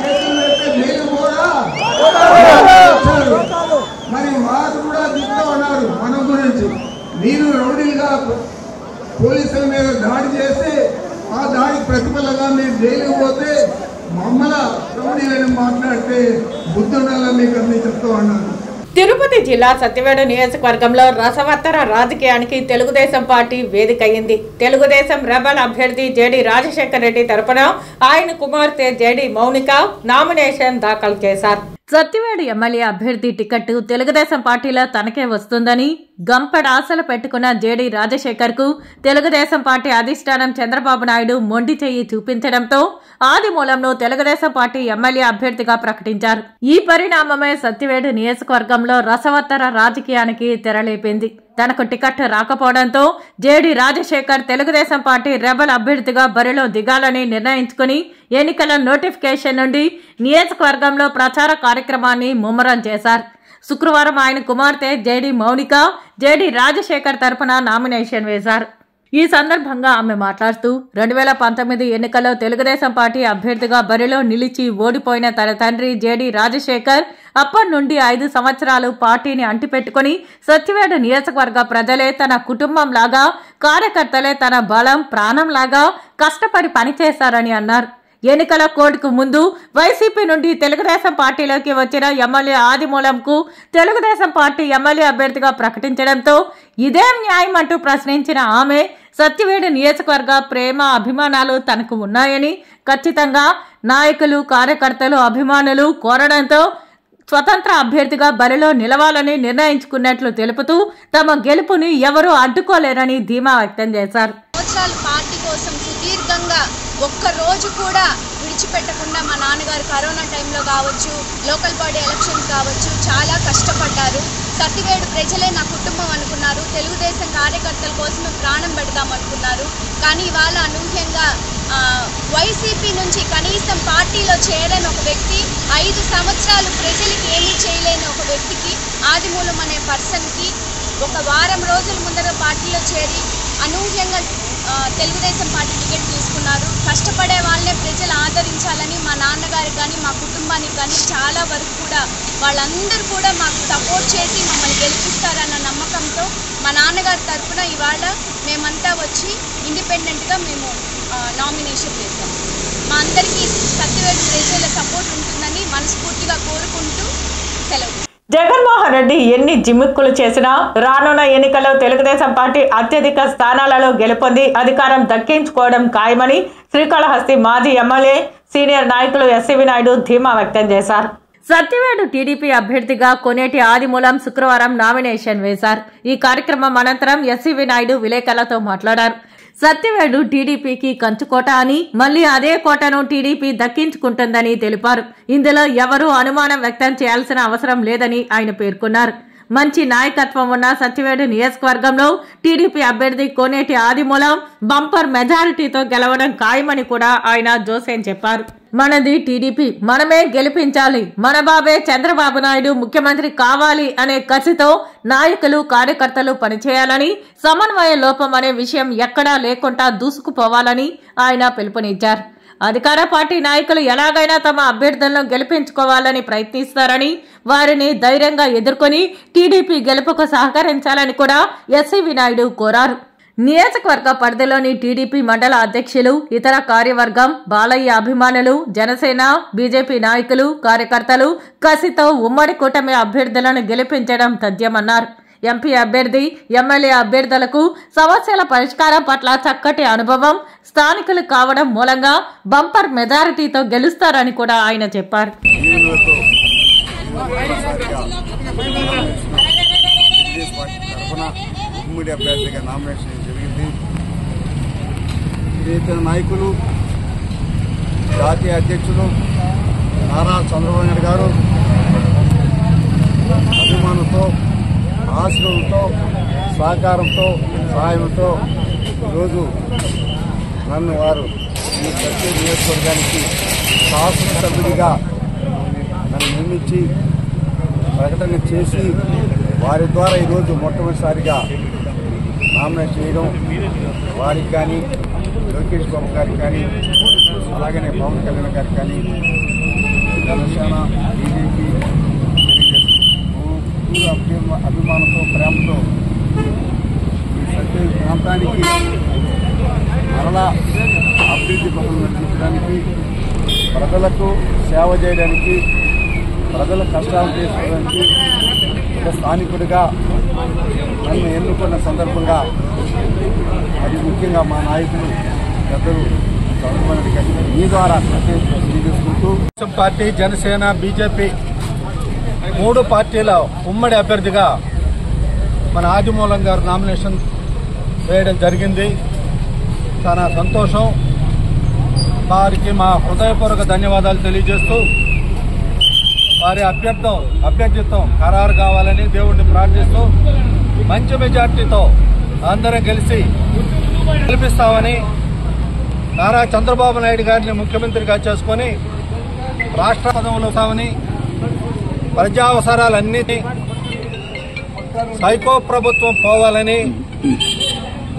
కేసులు పెడితే జైలు పోరా? మరి వారు కూడా దిగుతా ఉన్నారు మన గురించి. మీరు రౌడీలుగా పోలీసుల మీద దాడి చేసి ఆ దాడికి ప్రతిఫలంగా మీరు జైలుకు పోతే మమ్మల్ని రౌడీలని మాట్లాడితే బుద్ధుండాలని మీకు అన్ని చెప్తూ ఉన్నారు. తిరుపతి జిల్లా సత్యవేడు నియోజకవర్గంలో రసవత్తర రాజకీయానికి తెలుగుదేశం పార్టీ వేదికయ్యింది. తెలుగుదేశం రెబల్ అభ్యర్థి జేడి రాజశేఖర్ రెడ్డి తరపున ఆయన కుమార్తె జేడి మౌనిక నామినేషన్ దాఖలు చేశారు. సత్యవేడు ఎమ్మెల్యే అభ్యర్థి టికెట్ తెలుగుదేశం పార్టీలో తనకే వస్తుందని గంపెడ ఆశలు పెట్టుకున్న జేడి రాజశేఖర్ కు తెలుగుదేశం పార్టీ అధిష్టానం చంద్రబాబు నాయుడు మొండి చెయ్యి చూపించడంతో ఆదిమూలంను తెలుగుదేశం పార్టీ ఎమ్మెల్యే అభ్యర్థిగా ప్రకటించారు. ఈ పరిణామమే సత్యవేడు నియోజకవర్గంలో రసవత్తర రాజకీయానికి తెరలేపింది. తనకు టికెట్ రాకపోవడంతో JD Rajasekhar Telugu Desam party rebel అభ్యర్థిగా బరిలో దిగాలని నిర్ణయించుకుని ఎన్నికల నోటిఫికేషన్ నుండి నియోజకవర్గంలో ప్రచార కార్యక్రమాన్ని ముమ్మరం చేశారు. శుక్రవారం ఆయన కుమార్తె జేడి మౌనిక జేడి రాజశేఖర్ తరపున నామినేషన్ వేశారు. ఈ సందర్భంగా ఆమె మాట్లాడుతూ 2019 ఎన్నికల్లో తెలుగుదేశం పార్టీ అభ్యర్థిగా బరిలో నిలిచి ఓడిపోయిన తన తండ్రి జేడి రాజశేఖర్ అప్పటి నుండి 5 సంవత్సరాలు పార్టీని అంటిపెట్టుకుని సత్యవేడు నియోజకవర్గ ప్రజలే తన కుటుంబం లాగా, కార్యకర్తలే తన బలం ప్రాణం లాగా కష్టపడి పనిచేశారని అన్నారు. ఎన్నికల కోడ్కు ముందు వైసీపీ నుండి తెలుగుదేశం పార్టీలోకి వచ్చిన ఎమ్మెల్యే ఆదిమూలంకు తెలుగుదేశం పార్టీ ఎమ్మెల్యే అభ్యర్థిగా ప్రకటించడంతో ఇదేం న్యాయం అంటూ ప్రశ్నించిన ఆమె సత్యవేడు నియోజకవర్గ ప్రేమ అభిమానాలు తనకు ఉన్నాయని, ఖచ్చితంగా నాయకులు కార్యకర్తలు అభిమానులు కోరడంతో స్వతంత్ర అభ్యర్థిగా బరిలో నిలవాలని నిర్ణయించుకున్నట్లు తెలుపుతూ తమ గెలుపుని ఎవరూ అడ్డుకోలేరని ధీమా వ్యక్తం చేశారు. పార్టీ కోసం సుదీర్ఘంగా ఒక్క రోజు కూడా విడిచిపెట్టకుండా మా నాన్నగారు కరోనా టైంలో కావచ్చు, లోకల్ బాడీ ఎలక్షన్స్ కావచ్చు చాలా కష్టపడ్డారు. సత్యవేడు ప్రజలే నా కుటుంబం అనుకున్నారు. తెలుగుదేశం కార్యకర్తల కోసం ప్రాణం పెడదాం అనుకున్నారు. కానీ ఇవాళ అనూహ్యంగా వైసీపీ నుంచి కనీసం పార్టీలో చేరని ఒక వ్యక్తి, 5 సంవత్సరాలు ప్రజలకి ఏమీ చేయలేని ఒక వ్యక్తికి, ఆదిమూలం అనే పర్సన్కి ఒక వారం రోజుల ముందర పార్టీలో చేరి అనూహ్యంగా తెలుగుదేశం పార్టీ టికెట్ తీసుకున్నారు. కష్టపడే వాళ్ళనే ప్రజలు ఆదరించాలని మా నాన్నగారికి కానీ మా కుటుంబానికి కానీ చాలా వరకు కూడా వాళ్ళందరూ కూడా మాకు సపోర్ట్ చేసి మమ్మల్ని గెలిపిస్తారన్న నమ్మకంతో మా నాన్నగారి తరఫున ఇవాళ మేమంతా వచ్చి ఇండిపెండెంట్గా మేము నామినేషన్ చేస్తాం. మా అందరికీ సత్యవేడు ప్రజల సపోర్ట్ ఉంటుందని మనస్ఫూర్తిగా కోరుకుంటూ సెలవు. జగన్మోహన్ రెడ్డి ఎన్ని జిమ్మిక్కులు చేసినా రానున్న ఎన్నికల్లో తెలుగుదేశం పార్టీ అత్యధిక స్థానాలలో గెలుపొంది అధికారం దక్కించుకోవడం ఖాయమని శ్రీకాళహస్తి మాజీ ఎమ్మెల్యే సీనియర్ నాయకులు ఎస్సీవి నాయుడు ధీమా వ్యక్తం చేశారు. సత్యవేడు టీడీపీ అభ్యర్థిగా కొనేటి ఆదిమూలం శుక్రవారం నామినేషన్ వేశారు. ఈ కార్యక్రమం అనంతరం ఎస్సీవి నాయుడు విలేకరులతో మాట్లాడారు. సత్యవేడు టీడీపీకి కంచుకోట అని మళ్లీ అదే కోటను టీడీపీ దక్కించుకుంటుందని తెలిపారు. ఇందులో ఎవరూ అనుమానం వ్యక్తం చేయాల్సిన అవసరం లేదని ఆయన పేర్కొన్నారు. మంచి నాయకత్వం ఉన్న సత్యవేడు నియోజకవర్గంలో టీడీపీ అభ్యర్థి కోనేటి ఆదిమూలం బంపర్ మెజారిటీతో గెలవడం ఖాయమని కూడా ఆయన జోసేన్ చెప్పారు. మనది టీడీపీ, మనమే గెలిపించాలి, మన బాబే చంద్రబాబు నాయుడు ముఖ్యమంత్రి కావాలి అనే కసితో నాయకులు కార్యకర్తలు పనిచేయాలని, సమన్వయ లోపం అనే విషయం ఎక్కడా లేకుండా దూసుకుపోవాలని ఆయన పిలుపునిచ్చారు. అధికార పార్టీ నాయకులు ఎలాగైనా తమ అభ్యర్థులను గెలిపించుకోవాలని ప్రయత్నిస్తారని, వారిని ధైర్యంగా ఎదుర్కొని టీడీపీ గెలుపుకు సహకరించాలని కూడా ఎస్సీవి నాయుడు కోరారు. నియోజకవర్గ పరిధిలోని టీడీపీ మండల అధ్యక్షులు, ఇతర కార్యవర్గం, బాలయ్య అభిమానులు, జనసేన, బీజేపీ నాయకులు, కార్యకర్తలు కసితో ఉమ్మడి కూటమి అభ్యర్థులను గెలిపించడం తథ్యమన్నారు. ఎంపీ అభ్యర్థి, ఎమ్మెల్యే అభ్యర్థులకు సమస్యల పరిష్కారం పట్ల చక్కటి అనుభవం, స్థానికులు కావడం మూలంగా బంపర్ మెజారిటీతో గెలుస్తారని కూడా ఆయన చెప్పారు. ఉమ్మడి అభ్యర్థిగా నామినేషన్ జరిగింది. ఇతర నాయకులు, జాతీయ అధ్యక్షులు నారా చంద్రబాబు నాయుడు గారు అభిమానంతో, ఆశీర్వాదంతో, సహకారంతో, సహాయంతో ఈరోజు నన్ను వారు ఈ ప్రత్యేక నియోజకవర్గానికి శాసనసభ్యుడిగా నన్ను నియమించి ప్రకటన చేసి వారి ద్వారా ఈరోజు మొట్టమొదటిసారిగా నామినేషన్ చేయడం, వారికి కానీ, లోకేష్ బాబు గారికి కానీ, అలాగనే పవన్ కళ్యాణ్ గారికి కానీ, జనసేన, బీజేపీ అభిమానంతో, ప్రేమతో ఈ సత్య ప్రాంతానికి మరలా అభివృద్ధి పనులు నడిపించడానికి, ప్రజలకు సేవ చేయడానికి, ప్రజల కష్టాలు తీసుకోవడానికి ఒక స్థానికుడిగా నన్ను ఎన్నుకున్న సందర్భంగా అది ముఖ్యంగా మా నాయకులు పెద్దలు చంద్రబాబు నాయుడు గారికి మీ ద్వారా తెలియజేసుకుంటూ పార్టీ, జనసేన, బీజేపీ 3 పార్టీల ఉమ్మడి అభ్యర్థిగా మన ఆదిమూలం గారు నామినేషన్ వేయడం జరిగింది. చాలా సంతోషం. వారికి మా హృదయపూర్వక ధన్యవాదాలు తెలియజేస్తూ వారి అభ్యర్థిత్వం ఖరారు కావాలని దేవుడిని ప్రార్థిస్తూ మంచి మెజార్టీతో అందరం కలిసి గెలిపిస్తామని, నారా చంద్రబాబు నాయుడు గారిని ముఖ్యమంత్రిగా చేసుకొని రాష్ట్ర పదవులు వస్తామని, ప్రజా అవసరాలన్నిటి సైకో ప్రభుత్వం పోవాలని,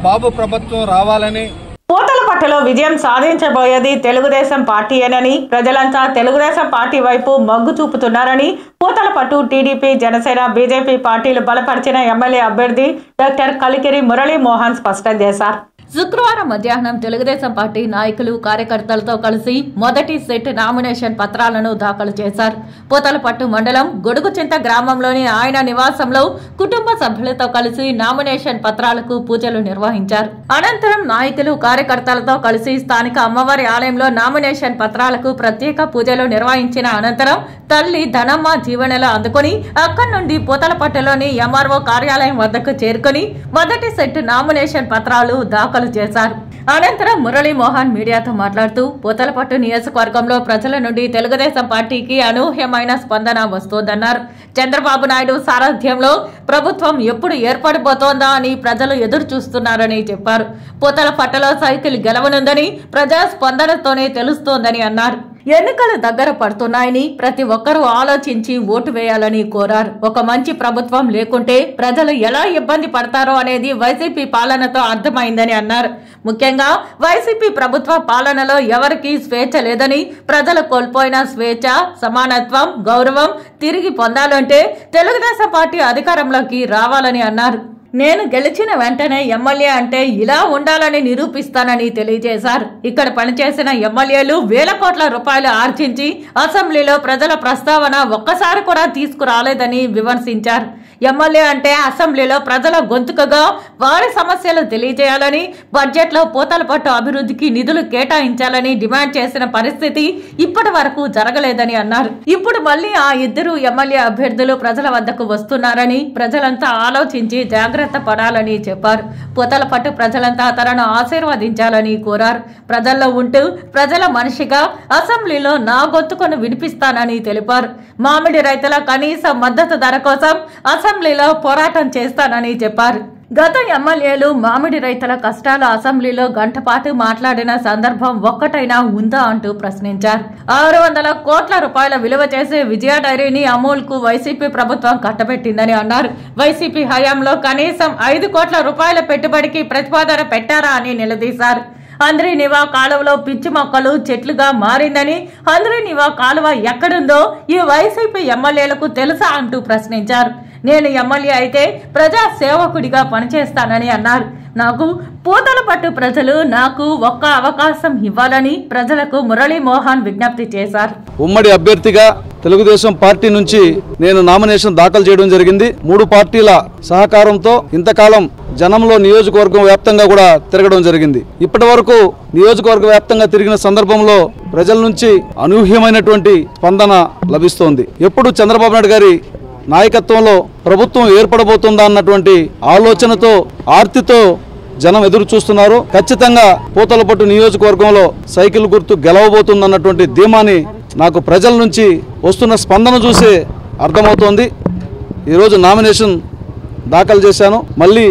బాబు ప్రభుత్వం రావాలని, పూతలపట్టులో విజయం సాధించబోయేది తెలుగుదేశం పార్టీయేనని, ప్రజలంతా తెలుగుదేశం పార్టీ వైపు మొగ్గు చూపుతున్నారని పూతలపట్టు టీడీపీ, జనసేన, బీజేపీ పార్టీలు బలపరిచిన ఎమ్మెల్యే అభ్యర్థి డాక్టర్ కలికిరి మురళీమోహన్ స్పష్టం చేశారు. శుక్రవారం మధ్యాహ్నం తెలుగుదేశం పార్టీ నాయకులు, కార్యకర్తలతో కలిసి మొదటి సెట్ నామినేషన్ పత్రాలను దాఖలు చేశారు. పూతలపట్టు మండలం గొడుగుచింత గ్రామంలోని ఆయన నివాసంలో కుటుంబ సభ్యులతో కలిసి నామినేషన్ పత్రాలకు పూజలు నిర్వహించారు. అనంతరం నాయకులు, కార్యకర్తలతో కలిసి స్థానిక అమ్మవారి ఆలయంలో నామినేషన్ పత్రాలకు ప్రత్యేక పూజలు నిర్వహించిన అనంతరం తల్లి ధనమ్మ జీవనలు అందుకుని అక్కడి నుండి పూతలపట్టులోని ఎంఆర్ఓ కార్యాలయం వద్దకు చేరుకుని మొదటి సెట్ నామినేషన్ పత్రాలు దాఖలు చేశారు. అనంతరం మురళీమోహన్ మీడియాతో మాట్లాడుతూ పూతలపట్టు నియోజకవర్గంలో ప్రజల నుండి తెలుగుదేశం పార్టీకి అనూహ్యమైన స్పందన వస్తోందన్నారు. చంద్రబాబు నాయుడు సారథ్యంలో ప్రభుత్వం ఎప్పుడు ఏర్పడిపోతోందా అని ప్రజలు ఎదురు చూస్తున్నారని చెప్పారు. పూతలపట్టులో సైకిల్ గెలవనుందని ప్రజా స్పందనతోనే తెలుస్తోందని అన్నారు. ఎన్నికలు దగ్గర పడుతున్నాయని ప్రతి ఒక్కరూ ఆలోచించి ఓటు వేయాలని కోరారు. ఒక మంచి ప్రభుత్వం లేకుంటే ప్రజలు ఎలా ఇబ్బంది పడతారో అనేది వైసీపీ పాలనతో అర్థమైందని అన్నారు. ముఖ్యంగా వైసీపీ ప్రభుత్వ పాలనలో ఎవరికీ స్వేచ్ఛ లేదని, ప్రజలు కోల్పోయిన స్వేచ్ఛ, సమానత్వం, గౌరవం తిరిగి పొందాలంటే తెలుగుదేశం పార్టీ అధికారంలోకి రావాలని అన్నారు. నేను గెలిచిన వెంటనే ఎమ్మెల్యే అంటే ఇలా ఉండాలని నిరూపిస్తానని తెలియజేశారు. ఇక్కడ పనిచేసిన ఎమ్మెల్యేలు వేల కోట్ల రూపాయలు ఆర్జించి అసెంబ్లీలో ప్రజల ప్రస్తావన ఒక్కసారి కూడా తీసుకురాలేదని విమర్శించారు. ఎమ్మెల్యే అంటే అసెంబ్లీలో ప్రజల గొంతుకగా వారి సమస్యలు తెలియజేయాలని, బడ్జెట్లో పూతలపట్టు అభివృద్ధికి నిధులు కేటాయించాలని డిమాండ్ చేసిన పరిస్థితి ఇప్పటి వరకు జరగలేదని అన్నారు. ఇప్పుడు మళ్లీ ఆ ఇద్దరు ఎమ్మెల్యే అభ్యర్థులు ప్రజల వద్దకు వస్తున్నారని, ప్రజలంతా ఆలోచించి జాగ్రత్త పడాలని చెప్పారు. పూతలపట్టు ప్రజలంతా తనను ఆశీర్వదించాలని కోరారు. ప్రజల్లో ఉంటూ ప్రజల మనిషిగా అసెంబ్లీలో నా గొంతుకను వినిపిస్తానని తెలిపారు. మామిడి రైతుల కనీస మద్దతు ధర కోసం అసెంబ్లీలో పోరాటం చేస్తానని చెప్పారు. గత ఎమ్మెల్యేలు మామిడి రైతుల కష్టాలు అసెంబ్లీలో గంట పాటు మాట్లాడిన సందర్భం ఒక్కటైనా ఉందా అంటూ ప్రశ్నించారు. 600 కోట్ల రూపాయల విలువ చేసే విజయ డైరీని అమూల్ కు వైసీపీ ప్రభుత్వం కట్టబెట్టిందని అన్నారు. వైసీపీ హయాంలో కనీసం 5 కోట్ల రూపాయల పెట్టుబడికి ప్రతిపాదన పెట్టారా అని నిలదీశారు. హంద్రీనివా కాలువలో పిచ్చి మొక్కలు చెట్లుగా మారిందని, హంద్రీనివా కాలువ ఎక్కడుందో ఈ వైసీపీ ఎమ్మెల్యేలకు తెలుసా అంటూ ప్రశ్నించారు. నేను ఎమ్మెల్యే అయితే ప్రజా సేవకుడిగా పనిచేస్తానని అన్నారు. నాకు పూతలపట్టు ప్రజలు నాకు ఒక్క అవకాశం ఇవ్వాలని ప్రజలకు మురళీమోహన్ విజ్ఞప్తి చేశారు. ఉమ్మడి అభ్యర్థిగా తెలుగుదేశం పార్టీ నుంచి నేను నామినేషన్ దాఖలు చేయడం జరిగింది. 3 పార్టీల సహకారంతో ఇంతకాలం జనంలో నియోజకవర్గం వ్యాప్తంగా కూడా తిరగడం జరిగింది. ఇప్పటి వరకు నియోజకవర్గ వ్యాప్తంగా తిరిగిన సందర్భంలో ప్రజల నుంచి అనూహ్యమైనటువంటి స్పందన లభిస్తోంది. ఎప్పుడు చంద్రబాబు నాయుడు గారి నాయకత్వంలో ప్రభుత్వం ఏర్పడబోతుందా అన్నటువంటి ఆలోచనతో ఆర్తితో జనం ఎదురు చూస్తున్నారు. ఖచ్చితంగా పూతలపట్టు నియోజకవర్గంలో సైకిల్ గుర్తు గెలవబోతుందన్నటువంటి ధీమాని నాకు ప్రజల నుంచి వస్తున్న స్పందన చూసి అర్థమవుతోంది. ఈరోజు నామినేషన్ దాఖలు చేశాను. మళ్ళీ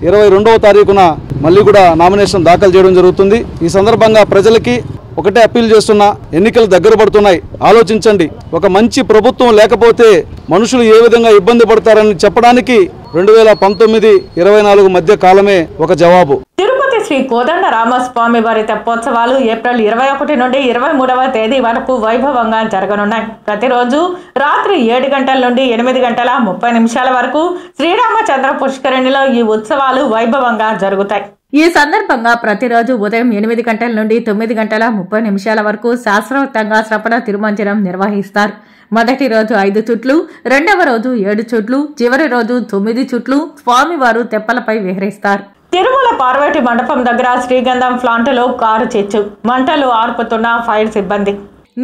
22వ తారీఖున మళ్ళీ కూడా నామినేషన్ దాఖలు చేయడం జరుగుతుంది. ఈ సందర్భంగా ప్రజలకి ఒకటే అప్పీల్ చేస్తున్నా, ఎన్నికలు దగ్గర పడుతున్నాయి, ఆలోచించండి. ఒక మంచి ప్రభుత్వం లేకపోతే మనుషులు ఏ విధంగా ఇబ్బంది పడతారని చెప్పడానికి 2019-24 మధ్య కాలమే ఒక జవాబు. తిరుపతి శ్రీ కోదండ రామస్వామి వారి తెప్పోత్సవాలు ఏప్రిల్ 21 నుండి 23వ తేదీ వరకు వైభవంగా జరగనున్నాయి. ప్రతిరోజు రాత్రి 7 గంటల నుండి 8 గంటల 30 నిమిషాల వరకు శ్రీరామచంద్ర పుష్కరిణిలో ఈ ఉత్సవాలు వైభవంగా జరుగుతాయి. ఈ సందర్భంగా ప్రతిరోజు ఉదయం 8 గంటల నుండి 9 గంటల 30 నిమిషాల వరకు శాస్త్రోక్తంగా శ్రపణ తిరుమంజనం నిర్వహిస్తారు. మొదటి రోజు 5 చుట్లు, రెండవ రోజు 7 చుట్లు, చివరి రోజు 9 చుట్లు స్వామివారు తెప్పలపై విహరిస్తారు. తిరుమల పార్వతి మండపం దగ్గర శ్రీగంధం ప్లాంటులో కారు చిచ్చు, మంటలు ఆర్పుతున్న ఫైర్ సిబ్బంది.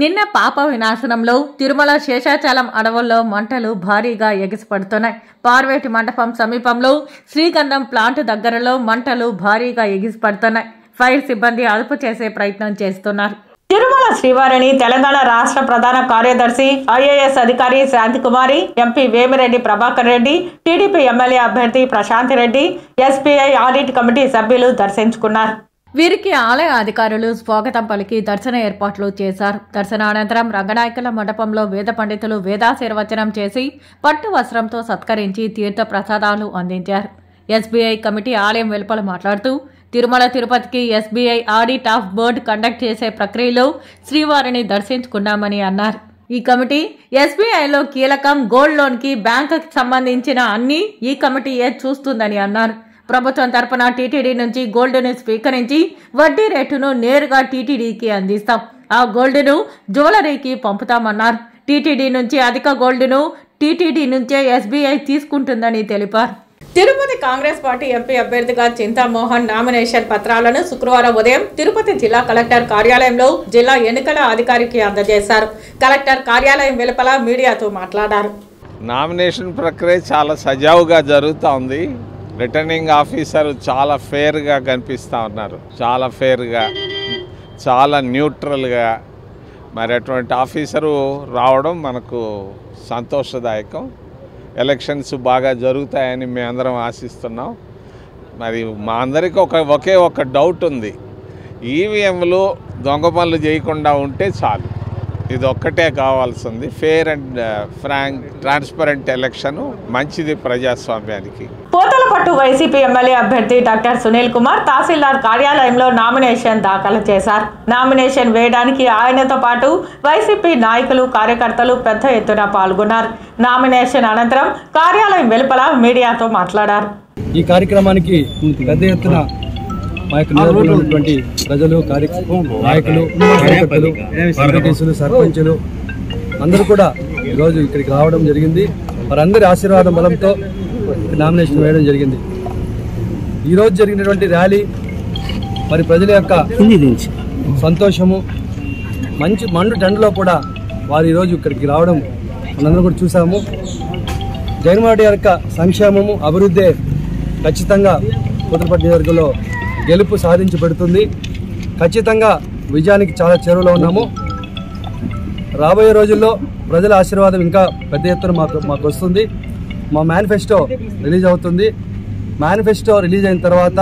నిన్న పాప వినాశనంలో తిరుమల శేషాచలం అడవుల్లో మంటలు భారీగా ఎగిసిపడుతున్నాయి. పార్వేటి మండపం సమీపంలో శ్రీగంధం ప్లాంట్ దగ్గరలో మంటలు భారీగా ఎగిసిపడుతున్నాయి. ఫైర్ సిబ్బంది అదుపు చేసే ప్రయత్నం చేస్తున్నారు. తిరుమల శ్రీవారిని తెలంగాణ రాష్ట్ర ప్రధాన కార్యదర్శి ఐఏఎస్ అధికారి Shanthikumari, MP Vemireddy Prabhakar Reddy, TDP MLA అభ్యర్థి Prashanth Reddy, SBI audit committee సభ్యులు దర్శించుకున్నారు. వీరికి ఆలయ అధికారులు స్వాగతం పలికి దర్శన ఏర్పాట్లు చేశారు. దర్శనానంతరం రంగనాయకుల మండపంలో వేద పండితులు వేదాశీర్వచనం చేసి పట్టు వస్త్రంతో సత్కరించి తీర్థ ప్రసాదాలు అందించారు. ఎస్బీఐ కమిటీ ఆలయం వెలుపల మాట్లాడుతూ తిరుమల తిరుపతికి SBI audit of board conduct చేసే ప్రక్రియలో శ్రీవారిని దర్శించుకున్నామని అన్నారు. ఈ కమిటీ ఎస్బీఐలో కీలకం గోల్డ్ లోన్ కి బ్యాంకుకి సంబంధించిన అన్ని ఈ కమిటీయే చూస్తుందని అన్నారు. ప్రభుత్వం తరపున టీటీడీ నుంచి గోల్డ్ను స్వీకరించి వడ్డీ రేటును నేరుగా టీటీడీకి అందిస్తాం. ఆ గోల్డ్ను జ్యువెలరీకి పంపుతామన్నారు. టీటీడీ నుంచి అధిక గోల్డ్ను టీటీడీ నుంచే ఎస్బీఐ తీసుకుంటుందని తెలిపారు. తిరుపతి కాంగ్రెస్ పార్టీ ఎంపీ అభ్యర్థిగా చింతామోహన్ నామినేషన్ పత్రాలను శుక్రవారం ఉదయం తిరుపతి జిల్లా కలెక్టర్ కార్యాలయంలో జిల్లా ఎన్నికల అధికారికి అందజేశారు. కలెక్టర్ కార్యాలయం వెలుపల మీడియాతో మాట్లాడారు. నామినేషన్ ప్రక్రియ చాలా సజావుగా జరుగుతూ ఉంది. రిటర్నింగ్ ఆఫీసర్ చాలా ఫేర్గా కనిపిస్తూ ఉన్నారు. చాలా ఫేర్గా, చాలా న్యూట్రల్గా మరి అటువంటి ఆఫీసరు రావడం మనకు సంతోషదాయకం. ఎలక్షన్స్ బాగా జరుగుతాయని మేము అందరం ఆశిస్తున్నాం. మరి మా అందరికీ ఒకే ఒక డౌట్ ఉంది, ఈవీఎంలు దొంగ పనులు చేయకుండా ఉంటే చాలు. ఇది ఒక్కటే కావాల్సింది. Fair and frank transparent election మంచిది ప్రజాస్వామ్యానికి. పోతలపట్టు వైసీపీ ఎమ్మెల్యే అభ్యర్థి డాక్టర్ సునీల్ కుమార్ తహసీల్దార్ కార్యాలయంలో నామినేషన్ దాఖలు చేశారు. నామినేషన్ వేయడానికి ఆయనతో పాటు వైసీపీ నాయకులు కార్యకర్తలు పెద్ద ఎత్తున పాల్గొన్నారు. నామినేషన్ అనంతరం కార్యాలయం వెలుపల మీడియాతో మాట్లాడారు. ఈ కార్యక్రమానికి పెద్ద ఎత్తున మా యొక్క నియోజకవర్గంలో ఉన్నటువంటి ప్రజలు, నాయకులు, కార్యకర్తలు, ఎంపీటీసీలు, సర్పంచులు అందరూ కూడా ఈరోజు ఇక్కడికి రావడం జరిగింది. వారందరి ఆశీర్వాదం బలంతో నామినేషన్ వేయడం జరిగింది. ఈరోజు జరిగినటువంటి ర్యాలీ మరి ప్రజల యొక్క సంతోషము, మంచి మండు టెండలో కూడా వారు ఈరోజు ఇక్కడికి రావడం మనందరం కూడా చూసాము. జగన్మోహన్ రెడ్డి యొక్క సంక్షేమము, అభివృద్ధి ఖచ్చితంగా పోతలపట్టు నియోజకవర్గంలో గెలుపు సాధించి పెడుతుంది. ఖచ్చితంగా విజయానికి చాలా చేరువలో ఉన్నాము. రాబోయే రోజుల్లో ప్రజల ఆశీర్వాదం ఇంకా పెద్ద ఎత్తున మాకు వస్తుంది. మా మేనిఫెస్టో రిలీజ్ అవుతుంది. మేనిఫెస్టో రిలీజ్ అయిన తర్వాత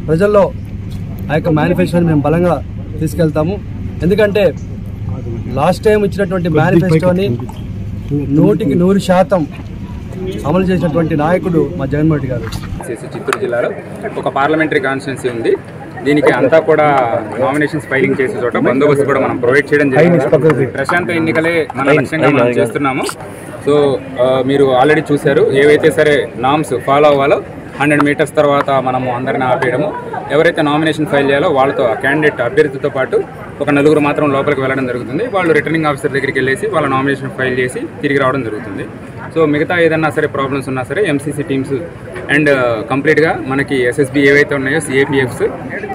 ప్రజల్లో ఆ యొక్క మేనిఫెస్టోని మేము బలంగా తీసుకెళ్తాము. ఎందుకంటే లాస్ట్ టైం ఇచ్చినటువంటి మేనిఫెస్టోని 100% అమలు చేసినటువంటి నాయకుడు మా జగన్మోహన్ రెడ్డి గారు. చిత్తూరు జిల్లాలో ఒక పార్లమెంటరీ కాన్స్టిట్యున్సీ ఉంది. దీనికి అంతా కూడా నామినేషన్స్ ఫైలింగ్ చేసే చోట బందోబస్తు కూడా మనం ప్రొవైడ్ చేయడం జరిగింది. ప్రశాంత ఎన్నికలే మన లక్ష్యంగా మనం చేస్తున్నాము. సో మీరు ఆల్రెడీ చూశారు, ఏవైతే సరే నామ్స్ ఫాలో అవ్వాలో 100 మీటర్స్ తర్వాత మనము అందరిని ఆపేయడము, ఎవరైతే నామినేషన్ ఫైల్ చేయాలో వాళ్ళతో క్యాండిడేట్ అభ్యర్థితో పాటు ఒక 4 మాత్రం లోపలికి వెళ్ళడం జరుగుతుంది. వాళ్ళు రిటర్నింగ్ ఆఫీసర్ దగ్గరికి వెళ్ళేసి వాళ్ళ నామినేషన్ ఫైల్ చేసి తిరిగి రావడం జరుగుతుంది. సో మిగతా ఏదన్నా సరే ప్రాబ్లమ్స్ ఉన్నా సరే ఎంసీసీ టీమ్స్ అండ్ కంప్లీట్గా మనకి ఎస్ఎస్బి ఏవైతే ఉన్నాయో సిఏపిఎఫ్స్,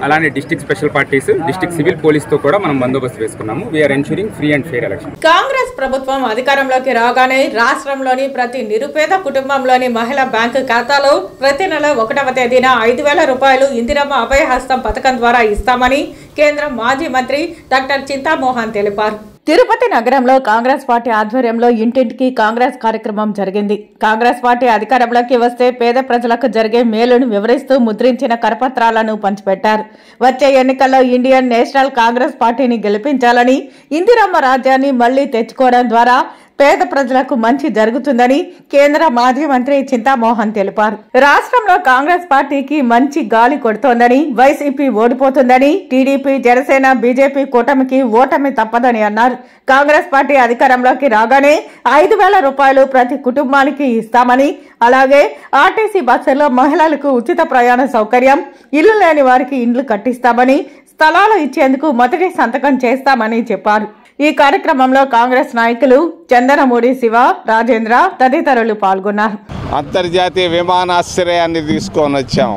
అలానే district special parties, district civil పోలీస్తో కూడా మనం బందోబస్తు వేసుకున్నాము. We're ensuring free and fair election. Congress ప్రభుత్వం అధికారంలోకి రాగానే రాష్ట్రంలోని ప్రతి నిరుపేద కుటుంబంలోని మహిళా బ్యాంకు ఖాతాలో ప్రతి నెల 1వ తేదీన 5,000 రూపాయలు ఇందిరమ్మ అభయహస్తం పథకం ద్వారా ఇస్తామని కేంద్ర మాజీ మంత్రి డాక్టర్ చింతామోహన్ తెలిపారు. తిరుపతి నగరంలో కాంగ్రెస్ పార్టీ ఆధ్వర్యంలో ఇంటింటికి కాంగ్రెస్ కార్యక్రమం జరిగింది. కాంగ్రెస్ పార్టీ అధికారంలోకి వస్తే పేద ప్రజలకు జరిగే మేలును వివరిస్తూ ముద్రించిన కరపత్రాలను పంచిపెట్టారు. వచ్చే ఎన్నికల్లో ఇండియన్ నేషనల్ కాంగ్రెస్ పార్టీని గెలిపించాలని, ఇందిరమ్మ రాజ్యాన్ని మళ్లీ తెచ్చుకోవడం ద్వారా పేద ప్రజలకు మంచి జరుగుతుందని కేంద్ర మాజీ మంత్రి చింతామోహన్ తెలిపారు. రాష్ట్రంలో కాంగ్రెస్ పార్టీకి మంచి గాలి కొడుతోందని, వైసీపీ ఓడిపోతుందని, టీడీపీ, జనసేన, బీజేపీ కూటమికి ఓటమి తప్పదని అన్నారు. కాంగ్రెస్ పార్టీ అధికారంలోకి రాగానే 5,000 రూపాయలు ప్రతి కుటుంబానికి ఇస్తామని, అలాగే ఆర్టీసీ బస్సుల్లో మహిళలకు ఉచిత ప్రయాణ సౌకర్యం, ఇల్లు లేని వారికి ఇండ్లు కట్టిస్తామని, స్థలాలు ఇచ్చేందుకు మొదటి సంతకం చేస్తామని చెప్పారు. ఈ కార్యక్రమంలో కాంగ్రెస్ నాయకులు చందనమూడి శివ, రాజేంద్ర తదితరులు పాల్గొన్నారు. అంతర్జాతీయ విమానాశ్రయాన్ని తీసుకొని వచ్చాం.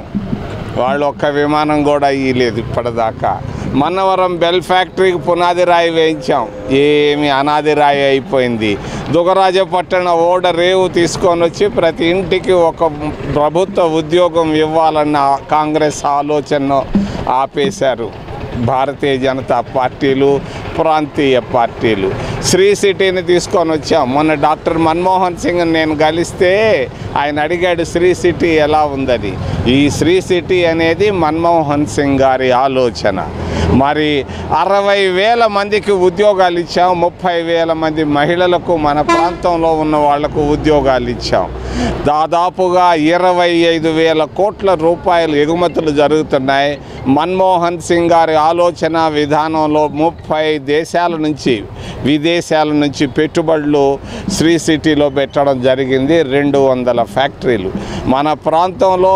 వాళ్ళు ఒక్క విమానం కూడా ఇయ్యలేదు ఇప్పటిదాకా. మన్నవరం బెల్ ఫ్యాక్టరీకి పునాది రాయి వేయించాం, ఏమి అనాది రాయి అయిపోయింది. దుగరాజపట్టణ ఓడ రేవు తీసుకొని వచ్చి ప్రతి ఇంటికి ఒక ప్రభుత్వ ఉద్యోగం ఇవ్వాలన్న కాంగ్రెస్ ఆలోచనను ఆపేశారు భారతీయ జనతా పార్టీలు, ప్రాంతీయ పార్టీలు. శ్రీ సిటీని తీసుకొని వచ్చాం. మొన్న డాక్టర్ మన్మోహన్ సింగ్ నేను కలిస్తే ఆయన అడిగాడు శ్రీ సిటీ ఎలా ఉందని. ఈ శ్రీ సిటీ అనేది మన్మోహన్ సింగ్ గారి ఆలోచన. మరి 60,000 మందికి ఉద్యోగాలు ఇచ్చాం. 30,000 మంది మహిళలకు మన ప్రాంతంలో ఉన్న వాళ్లకు ఉద్యోగాలు ఇచ్చాం. దాదాపుగా 25,000 కోట్ల రూపాయలు ఎగుమతులు జరుగుతున్నాయి. మన్మోహన్ సింగ్ గారి ఆలోచన విధానంలో 30 దేశాల నుంచి, విదేశాల నుంచి పెట్టుబడులు శ్రీ సిటీలో పెట్టడం జరిగింది. 200 ఫ్యాక్టరీలు. మన ప్రాంతంలో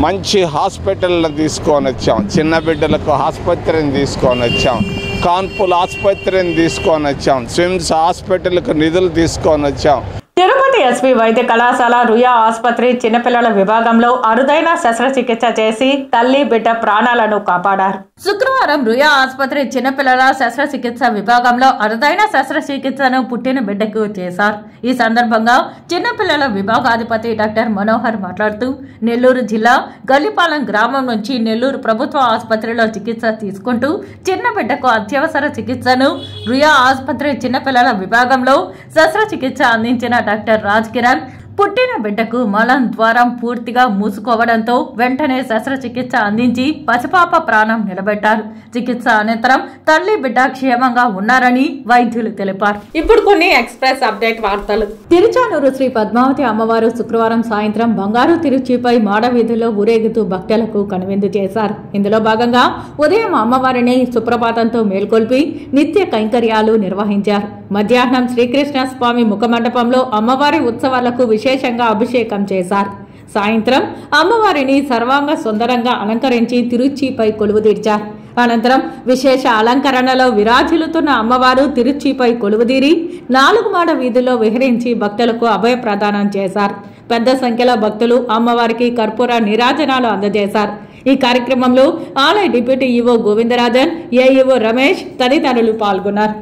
మంచి హాస్పిటల్ని తీసుకొని వచ్చాం. చిన్న బిడ్డలకు ఆసుపత్రిని తీసుకొని వచ్చాం. కాన్పుల ఆసుపత్రిని తీసుకొని వచ్చాం. స్విమ్స్ హాస్పిటల్కు నిధులు తీసుకొని వచ్చాం. తిరుపతి ఎస్వి వైద్య కళాశాల రుయా ఆసుపత్రి చిన్నపిల్లల విభాగంలో అరుదైన శస్త్రచికిత్స చేసి తల్లి బిడ్డ ప్రాణాలను కాపాడారు. శుక్రవారం రుయా ఆసుపత్రి చిన్నపిల్లల శస్త్రచికిత్స విభాగంలో అరుదైన శస్త్రచికిత్సను పుట్టిన బిడ్డకు చేశారు. ఈ సందర్భంగా చిన్నపిల్లల విభాగాధిపతి డాక్టర్ మనోహర్ మాట్లాడుతూ, నెల్లూరు జిల్లా గల్లిపాలెం గ్రామం నుంచి నెల్లూరు ప్రభుత్వ ఆసుపత్రిలో చికిత్స తీసుకుంటూ చిన్న బిడ్డకు అత్యవసర చికిత్సను రుయా ఆసుపత్రి చిన్నపిల్లల విభాగంలో శస్త్రచికిత్స అందించిన డాక్టర్ రాజ్ కిరణ్ పుట్టిన బిడ్డకు మలం ద్వారం పూర్తిగా మూసుకోవడంతో వెంటనే శస్త్రచికిత్స అందించి పసిపాప ప్రాణం నిలబెట్టారు. చికిత్స అనంతరం తల్లి బిడ్డ క్షేమంగా ఉన్నారని వైద్యులు తెలిపారు. ఇప్పుడు కొన్ని ఎక్స్ప్రెస్ అప్డేట్ వార్తలు. తిరుచానూరు శ్రీ పద్మావతి అమ్మవారు శుక్రవారం సాయంత్రం బంగారు తిరుచిపై మాడవీధుల్లో ఊరేగుతూ భక్తులకు కనువిందు చేశారు. ఇందులో భాగంగా ఉదయం అమ్మవారిని సుప్రభాతంతో మేల్కొల్పి నిత్య కైంకర్యాలు నిర్వహించారు. మధ్యాహ్నం శ్రీకృష్ణ స్వామి ముఖమండపంలో అమ్మవారి ఉత్సవాలకు విశేషంగా అభిషేకం చేశారు. సాయంత్రం అమ్మవారిని సర్వాంగ సుందరంగా అలంకరించి తిరుచిపై కొలువుదీర్చారు. అనంతరం విశేష అలంకరణలో విరాజిల్లుతున్న అమ్మవారు తిరుచిపై కొలువుదీరి 4 మాడ వీధుల్లో విహరించి భక్తులకు అభయ ప్రదానం చేశారు. పెద్ద సంఖ్యలో భక్తులు అమ్మవారికి కర్పూర నీరాజనాలు అందజేశారు. ఈ కార్యక్రమంలో ఆలయ deputy EO Govindarajan, AEO Ramesh తదితరులు పాల్గొన్నారు.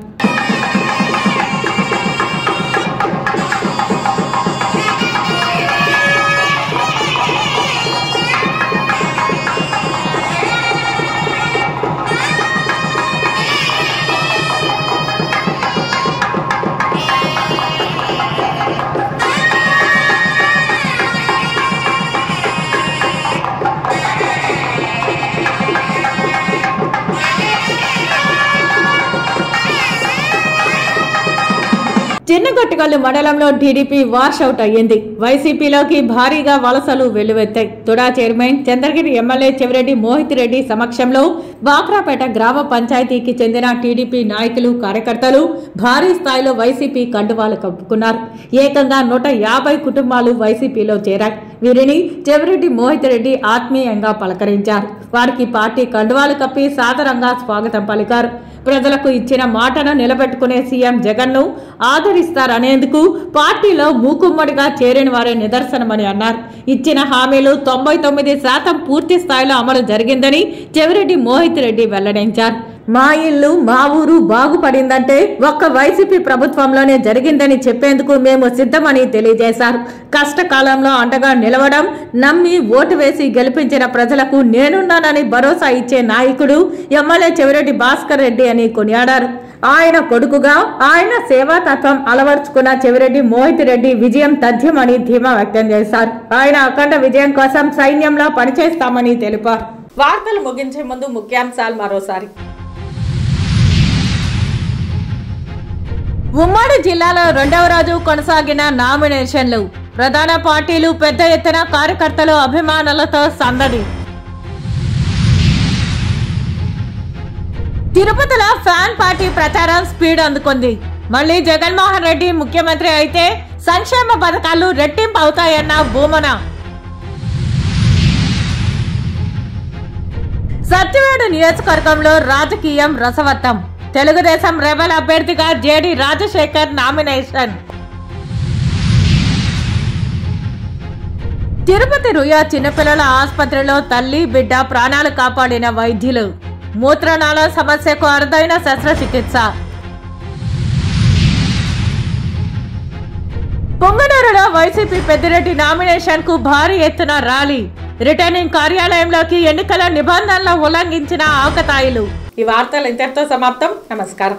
చిన్నగొట్టగల్లు మండలంలో టీడీపీ వాషౌట్ అయ్యింది. వైసీపీలోకి భారీగా వలసలు వెల్లువెత్తాయి. తుడా చైర్మన్ చంద్రగిరి ఎమ్మెల్యే చెవిరెడ్డి మోహిత్ రెడ్డి సమక్షంలో బాక్రాపేట గ్రామ పంచాయతీకి చెందిన టీడీపీ నాయకులు కార్యకర్తలు భారీ స్థాయిలో వైసీపీ కండువాలు కప్పుకున్నారు. ఏకంగా 150 కుటుంబాలు వైసీపీలో చేరాయి. వీరిని చెవిరెడ్డి మోహిత్ రెడ్డి ఆత్మీయంగా పలకరించారు. వారికి పార్టీ కండువాలు కప్పి సాదరంగా స్వాగతం పలికారు. ప్రజలకు ఇచ్చిన మాటను నిలబెట్టుకునే సీఎం జగన్ ను ఆదరిస్తారనేందుకు పార్టీలో మూకుమ్మడిగా చేరిన వారే నిదర్శనమని అన్నారు. ఇచ్చిన హామీలు 99% పూర్తి స్థాయిలో అమలు జరిగిందని చెవిరెడ్డి మోహిత్ రెడ్డి వెల్లడించారు. మా ఇల్లు మా ఊరు బాగుపడిందంటే ఒక్క వైసీపీ ప్రభుత్వంలోనే జరిగిందని చెప్పేందుకు మేము సిద్ధమని తెలియజేశారు. కష్టకాలంలో అండగా నిలవడం, నమ్మి ఓటు వేసి గెలిపించిన ప్రజలకు నేనున్నానని భరోసా ఇచ్చే నాయకుడు ఎమ్మెల్యే చెవిరెడ్డి భాస్కర్ రెడ్డి అని కొనియాడారు. ఆయన కొడుకుగా ఆయన సేవాతత్వం అలవర్చుకున్న చెవిరెడ్డి మోహిత్ రెడ్డి విజయం తథ్యమని ధీమా వ్యక్తం చేశారు. ఆయన అఖండ విజయం కోసం సైన్యంలో పనిచేస్తామని తెలిపారు. వార్తలు ముగించే ముందు ముఖ్యాంశాలు మరోసారి. ఉమ్మడి జిల్లాలో 2వ రోజు కొనసాగిన నామినేషన్లు. ప్రధాన పార్టీలు పెద్ద ఎత్తున కార్యకర్తలు అభిమానులతో సందడి. తిరుపతిలో ఫ్యాన్ పార్టీ ప్రచారం స్పీడ్ అందుకుంది. మళ్లీ జగన్మోహన్ రెడ్డి ముఖ్యమంత్రి అయితే సంక్షేమ పథకాలు రెట్టింపు అవుతాయన్న భూమన. సత్యవేడు నియోజకవర్గంలో రాజకీయం రసవత్తం. తెలుగుదేశం రెబల్ అభ్యర్థిగా జేడి రాజశేఖర్ నామినేషన్. తిరుపతి రుయా చిన్నపిల్లల ఆసుపత్రిలో తల్లి బిడ్డ ప్రాణాలు కాపాడిన వైద్యులు. మూత్రనాళ సమస్యకు అరుదైన శస్త్రచికిత్స. పొంగనూరులో వైసీపీ పెద్దిరెడ్డి నామినేషన్ కు భారీ ఎత్తున ర్యాలీ. రిటర్నింగ్ కార్యాలయంలోకి ఎన్నికల నిబంధనలు ఉల్లంఘించిన ఆకతాయిలు. ఈ వార్తలు ఇంతటితో సమాప్తం. నమస్కారం.